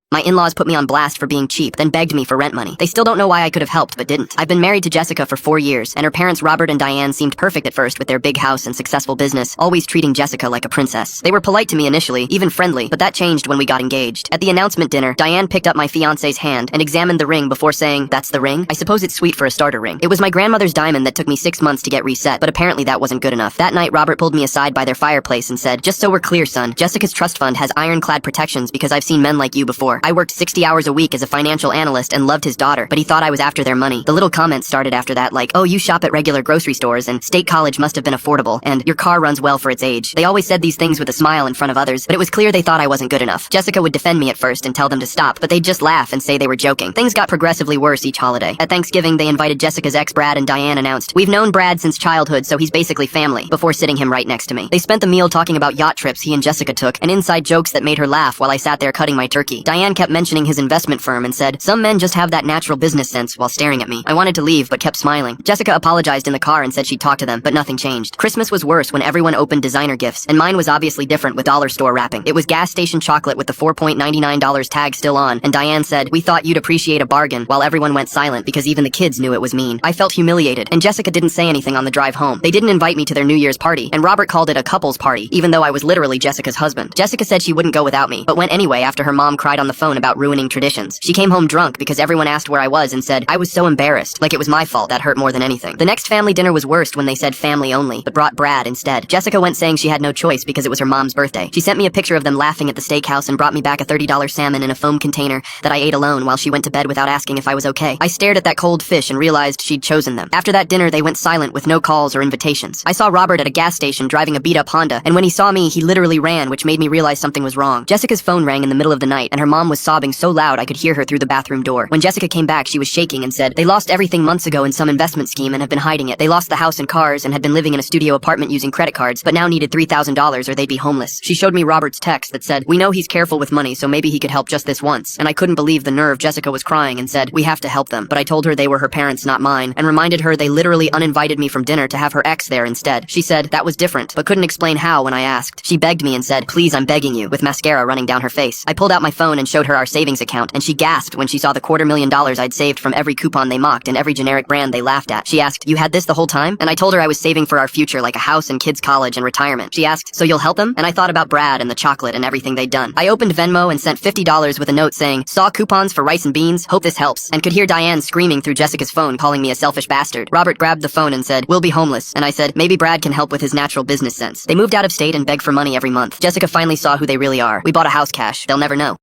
My in-laws put me on blast for being cheap, then begged me for rent money. They still don't know why I could have helped, but didn't. I've been married to Jessica for 4 years, and her parents Robert and Diane seemed perfect at first with their big house and successful business, always treating Jessica like a princess. They were polite to me initially, even friendly, but that changed when we got engaged. At the announcement dinner, Diane picked up my fiancé's hand and examined the ring before saying, "That's the ring? I suppose it's sweet for a starter ring." It was my grandmother's diamond that took me 6 months to get reset, but apparently that wasn't good enough. That night, Robert pulled me aside by their fireplace and said, "Just so we're clear, son, Jessica's trust fund has ironclad protections because I've seen men like you before. I worked 60 hours a week as a financial analyst and loved his daughter, but he thought I was after their money." The little comments started after that like, "Oh, you shop at regular grocery stores, and State College must have been affordable, and your car runs well for its age." They always said these things with a smile in front of others, but it was clear they thought I wasn't good enough. Jessica would defend me at first and tell them to stop, but they'd just laugh and say they were joking. Things got progressively worse each holiday. At Thanksgiving, they invited Jessica's ex Brad, and Diane announced, "We've known Brad since childhood, so he's basically family," before sitting him right next to me. They spent the meal talking about yacht trips he and Jessica took, and inside jokes that made her laugh while I sat there cutting my turkey. Diane kept mentioning his investment firm and said, "Some men just have that natural business sense," while staring at me. I wanted to leave, but kept smiling. Jessica apologized in the car and said she'd talk to them, but nothing changed. Christmas was worse when everyone opened designer gifts, and mine was obviously different with dollar store wrapping. It was gas station chocolate with the $4.99 tag still on, and Diane said, "We thought you'd appreciate a bargain," while everyone went silent because even the kids knew it was mean. I felt humiliated, and Jessica didn't say anything on the drive home. They didn't invite me to their New Year's party, and Robert called it a couple's party, even though I was literally Jessica's husband. Jessica said she wouldn't go without me, but went anyway after her mom cried on the phone about ruining traditions. She came home drunk because everyone asked where I was and said, "I was so embarrassed," like it was my fault. That hurt more than anything. The next family dinner was worst when they said family only, but brought Brad instead. Jessica went saying she had no choice because it was her mom's birthday. She sent me a picture of them laughing at the steakhouse and brought me back a $30 salmon in a foam container that I ate alone while she went to bed without asking if I was okay. I stared at that cold fish and realized she'd chosen them. After that dinner, they went silent with no calls or invitations. I saw Robert at a gas station driving a beat-up Honda, and when he saw me, he literally ran, which made me realize something was wrong. Jessica's phone rang in the middle of the night, and her mom was sobbing so loud I could hear her through the bathroom door. When Jessica came back, she was shaking and said, "They lost everything months ago in some investment scheme and have been hiding it. They lost the house and cars and had been living in a studio apartment using credit cards, but now needed $3,000 or they'd be homeless." She showed me Robert's text that said, "We know he's careful with money, so maybe he could help just this once." And I couldn't believe the nerve. Jessica was crying and said, "We have to help them." But I told her they were her parents, not mine, and reminded her they literally uninvited me from dinner to have her ex there instead. She said that was different, but couldn't explain how when I asked. She begged me and said, "Please, I'm begging you," with mascara running down her face. I pulled out my phone and showed her our savings account, and she gasped when she saw the $250,000 I'd saved from every coupon they mocked and every generic brand they laughed at. She asked, "You had this the whole time?" And I told her I was saving for our future, like a house and kids' college and retirement. She asked, "So you'll help them?" And I thought about Brad and the chocolate and everything they'd done. I opened Venmo and sent $50 with a note saying, "Saw coupons for rice and beans, hope this helps," and could hear Diane screaming through Jessica's phone calling me a selfish bastard. Robert grabbed the phone and said, "We'll be homeless," and I said, "Maybe Brad can help with his natural business sense." They moved out of state and begged for money every month. Jessica finally saw who they really are. We bought a house cash. They'll never know.